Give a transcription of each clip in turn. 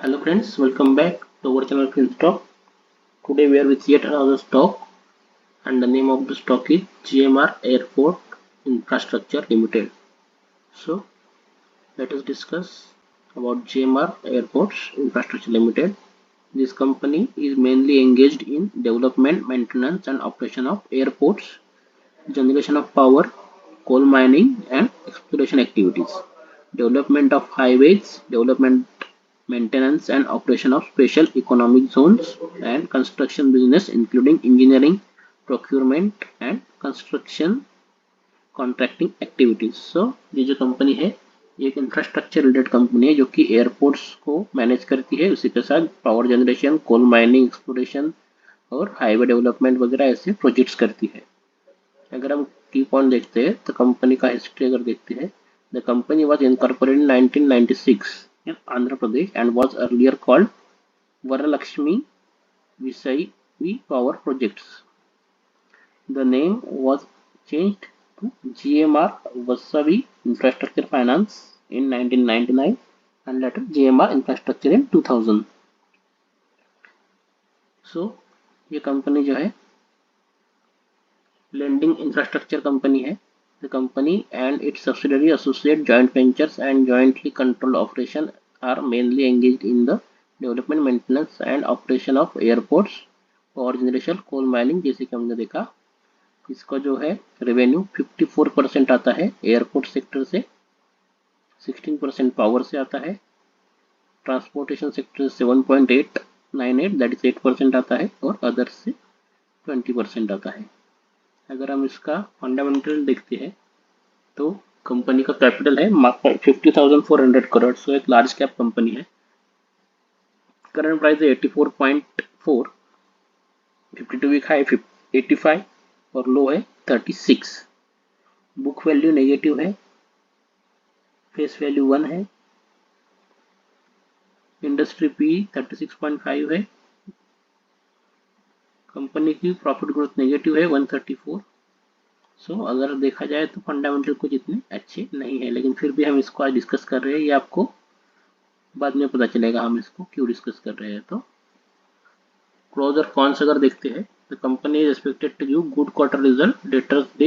Hello friends, welcome back to our channel FinStock. Today we are with yet another stock and the name of the stock is GMR Airport Infrastructure Limited. So let us discuss about GMR Airports Infrastructure Limited. This company is mainly engaged in development, maintenance and operation of airports, generation of power, coal mining and exploration activities, development of highways, development, maintenance and operation of special economic zones and construction business including engineering, procurement and construction contracting activities. So ये जो company है ये एक infrastructure related company है जो कि airports को manage करती है, उसी के साथ power generation, coal mining, exploration और हाईवे डेवलपमेंट वगैरह ऐसे प्रोजेक्ट्स करती है। अगर हम की पॉइंट देखते हैं तो कंपनी का हिस्ट्री अगर देखते हैं, the company was incorporated in 1996 in Andhra Pradesh and was earlier called Varalakshmi Visai Power Projects. The name was changed to GMR Vasavi Infrastructure Finance in 1999 and later GMR Infrastructure in 2000. So ये company जो है lending infrastructure company है. The company and its subsidiary, associate, joint ventures and jointly controlled operation are mainly engaged in the development, maintenance and operation of airports, power generation, coal mining। जैसे कि हमने देखा इसका जो है रेवेन्यू 54% आता है एयरपोर्ट सेक्टर से, 16% पावर से आता है, ट्रांसपोर्टेशन सेक्टर से 7.898 दैट इज 8% आता है और अदर्स से 20% आता है। अगर हम इसका फंडामेंटल देखते हैं तो कंपनी का कैपिटल है 50,400 करोड़। सो एक लार्ज कैप कंपनी है। करंट प्राइस है 84.4, 52 वीक हाई 85 और लो है 36। बुक वैल्यू नेगेटिव है, फेस वैल्यू 1 है, इंडस्ट्री पी 36.5 है, कंपनी की प्रॉफिट ग्रोथ नेगेटिव है 134। सो अगर देखा जाए तो फंडामेंटल कुछ इतने अच्छे नहीं है, लेकिन फिर भी हम इसको आज डिस्कस कर रहे हैं, ये आपको बाद में पता चलेगा हम इसको क्यों डिस्कस कर रहे हैं। तो प्रोज और कॉन्स अगर देखते हैं, the company is expected to give good quarter result, debtors day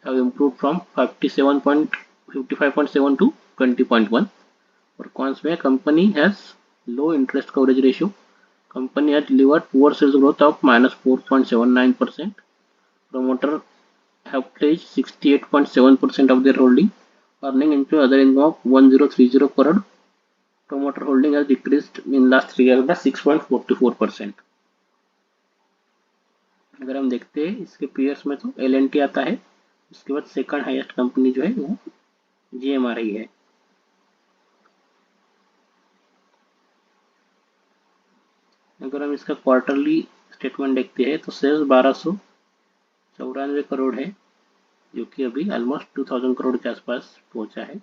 have improved from 55.7 to 20.1। और कॉन्स में company has low interest coverage ratio, company has delivered poor sales growth of -4.79%, promoter have pledged 68.7% of their holding, earning into other income of 1030 crore. Promoter holding has decreased in last 3 years by 6.44%। अगर हम देखते हैं इसके peers में तो L&T आता है, उसके बाद सेकंड हाईएस्ट कंपनी जो है वो GMR ही है। अगर हम इसका क्वार्टरली स्टेटमेंट देखते हैं तो सेल्स 1294 करोड़ है, जो कि अभी ऑलमोस्ट 2000 करोड़ के आसपास पहुंचा है।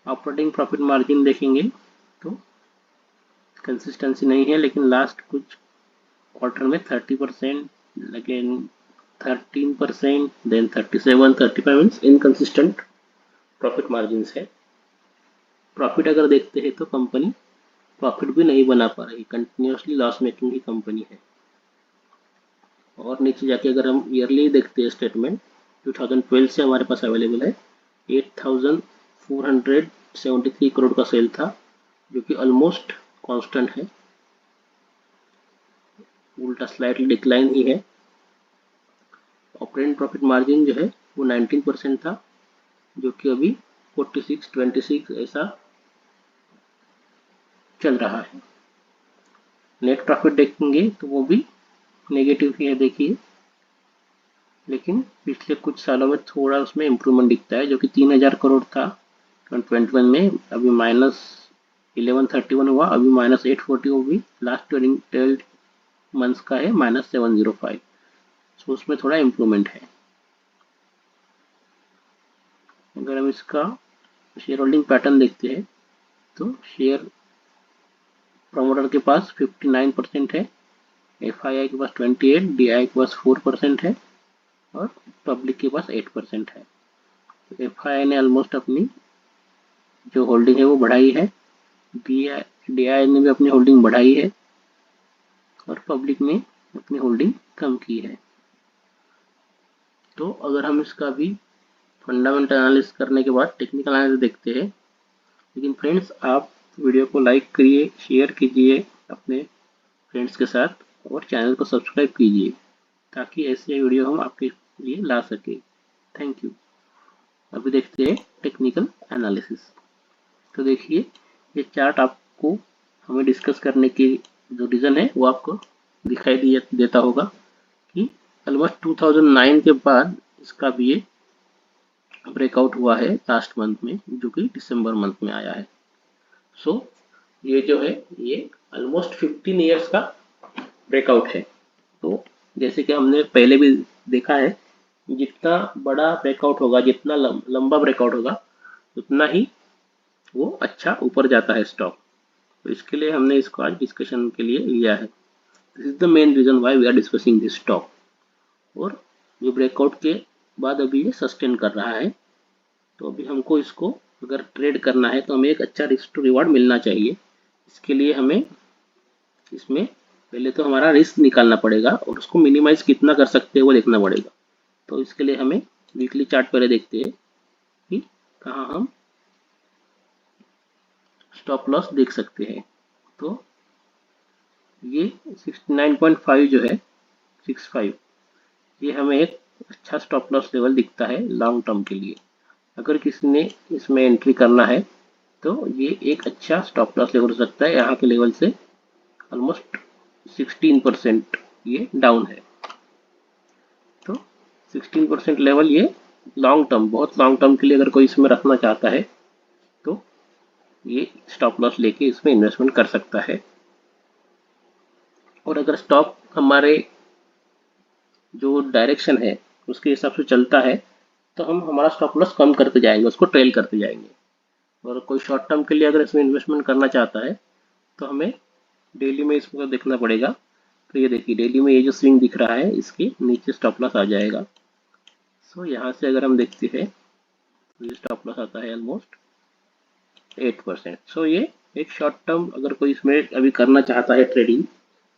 ऑपरेटिंग प्रॉफिट मार्जिन देखेंगे तो कंसिस्टेंसी नहीं है, लेकिन लास्ट कुछ क्वार्टर में 30%, लेकिन 13%, then 37, 35 means inconsistent profit margin है। प्रॉफिट अगर देखते हैं तो कंपनी प्रॉफिट भी नहीं बना पा रही, कंटिन्यूसली लॉस मेकिंग ही कंपनी है। और नीचे जाके अगर हम ईयरली देखते हैं स्टेटमेंट, 2012 से हमारे पास अवेलेबल है 8473 करोड़ का सेल था, जो कि ऑलमोस्ट कांस्टेंट है, उल्टा स्लाइटली डिक्लाइन ही है। ऑपरेटिंग प्रॉफिट मार्जिन जो है वो 19% था, जो कि अभी 46, 26 ऐसा चल रहा है। नेट प्रॉफिट देखेंगे तो वो भी नेगेटिव ही है देखिए, लेकिन पिछले कुछ सालों में थोड़ा उसमें इम्प्रूवमेंट दिखता है, जो कि 3000 करोड़ था 2021 में, अभी -1131 हुआ, अभी -840 होगी, लास्ट 12 मंथ्स का है -705। सो उसमें थोड़ा इम्प्रूवमेंट है। अगर हम इसका शेयर होल्डिंग पैटर्न देखते हैं तो शेयर प्रमोटर के पास 59% है, FII के पास 28, DI के पास 4% है और पब्लिक के पास 8% है। तो FII ने ऑलमोस्ट अपनी जो होल्डिंग है वो बढ़ाई है, DI ने भी अपनी होल्डिंग बढ़ाई है और पब्लिक ने अपनी होल्डिंग कम की है। तो अगर हम इसका भी फंडामेंटल एनालिसिस करने के बाद टेक्निकल एनालिसिस देखते हैं। लेकिन फ्रेंड्स, आप वीडियो को लाइक करिए, शेयर कीजिए अपने फ्रेंड्स के साथ और चैनल को सब्सक्राइब कीजिए ताकि ऐसे वीडियो हम आपके लिए ला सके। Thank you. अभी देखते हैं टेक्निकल एनालिसिस। तो देखिए, ये चार्ट आपको हमें डिस्कस करने की जो रीज़न है वो आपको दिखाई देता होगा कि ऑलमोस्ट 2009 के बाद इसका भी ये ब्रेकआउट हुआ है लास्ट मंथ में, जो कि दिसंबर मंथ में आया है। सो ये जो है ये ऑलमोस्ट 15 ईयर्स का ब्रेकआउट है। तो जैसे कि हमने पहले भी देखा है, जितना बड़ा ब्रेकआउट होगा, जितना लंबा ब्रेकआउट होगा, उतना ही वो अच्छा ऊपर जाता है स्टॉक। तो इसके लिए हमने इसको आज डिस्कशन के लिए लिया है। This is the main reason why we are discussing this stock. और जो ब्रेकआउट के बाद अभी ये सस्टेन कर रहा है, तो अभी हमको इसको अगर ट्रेड करना है तो हमें एक अच्छा रिस्क टू रिवार्ड मिलना चाहिए। इसके लिए हमें इसमें पहले तो हमारा रिस्क निकालना पड़ेगा और उसको मिनिमाइज कितना कर सकते हैं वो देखना पड़ेगा। तो इसके लिए हमें वीकली चार्ट पहले देखते हैं कि कहाँ हम स्टॉप लॉस देख सकते हैं। तो ये 69.5 जो है 65, ये हमें एक अच्छा स्टॉप लॉस लेवल दिखता है लॉन्ग टर्म के लिए। अगर किसी ने इसमें एंट्री करना है तो ये एक अच्छा स्टॉप लॉस लेवल हो सकता है। यहाँ के लेवल से ऑलमोस्ट 16% ये डाउन है। तो 16% लेवल ये लॉन्ग टर्म, बहुत लॉन्ग टर्म के लिए अगर कोई इसमें रखना चाहता है तो ये स्टॉप लॉस लेके इसमें इन्वेस्टमेंट कर सकता है। और अगर स्टॉक हमारे जो डायरेक्शन है उसके हिसाब से चलता है तो हम हमारा स्टॉप लॉस कम करते जाएंगे, उसको ट्रेल करते जाएंगे। और कोई शॉर्ट टर्म के लिए अगर इसमें इन्वेस्टमेंट करना चाहता है तो हमें डेली में इसको देखना पड़ेगा। तो ये देखिए, डेली में ये जो स्विंग दिख रहा है इसके नीचे स्टॉप लॉस आ जाएगा। सो यहाँ से अगर हम देखते हैं तो ये स्टॉप लॉस आता है ऑलमोस्ट 8%। सो ये एक शॉर्ट टर्म अगर कोई इसमें अभी करना चाहता है ट्रेडिंग,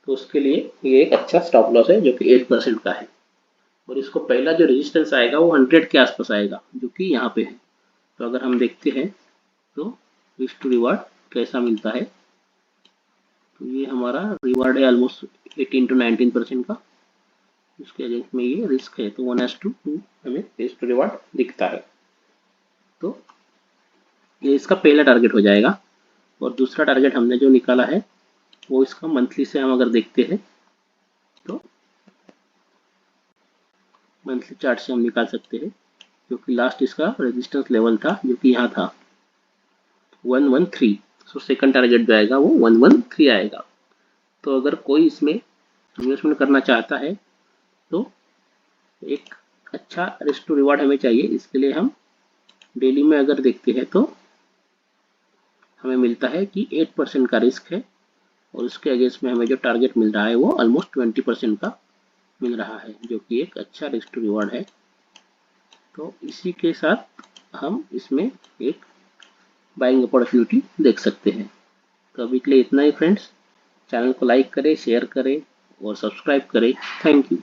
तो उसके लिए ये एक अच्छा स्टॉप लॉस है जो कि 8% का है। और इसको पहला जो रेजिस्टेंस आएगा वो 100 के आसपास आएगा, जो कि यहाँ पे है। तो अगर हम देखते हैं तो रिस्क टू रिवार्ड कैसा मिलता है, तो ये हमारा रिवार्ड है ऑलमोस्ट 18 to 19% का। इसके अगेंस्ट में ये रिस्क है, तो 1:2 हमें रिस्क टू रिवार्ड दिखता है। तो ये इसका पहला टारगेट हो जाएगा। और दूसरा टारगेट हमने जो निकाला है वो इसका मंथली से हम अगर देखते हैं तो मंथली चार्ट से हम निकाल सकते हैं, क्योंकि लास्ट इसका रेजिस्टेंस लेवल था जो कि यहाँ था 113। सो सेकंड टारगेट जो आएगा वो 113 आएगा। तो अगर कोई इसमें इन्वेस्टमेंट करना चाहता है तो एक अच्छा रिस्क टू रिवार्ड हमें चाहिए। इसके लिए हम डेली में अगर देखते हैं तो हमें मिलता है कि 8% का रिस्क है और उसके अगेंस्ट में हमें जो टारगेट मिल रहा है वो ऑलमोस्ट 20% का मिल रहा है, जो कि एक अच्छा रिस्क टू रिवार्ड है। तो इसी के साथ हम इसमें एक बाइंग अपॉर्चुनिटी देख सकते हैं। तो अभी के लिए इतना ही फ्रेंड्स। चैनल को लाइक करें, शेयर करें और सब्सक्राइब करें। Thank you.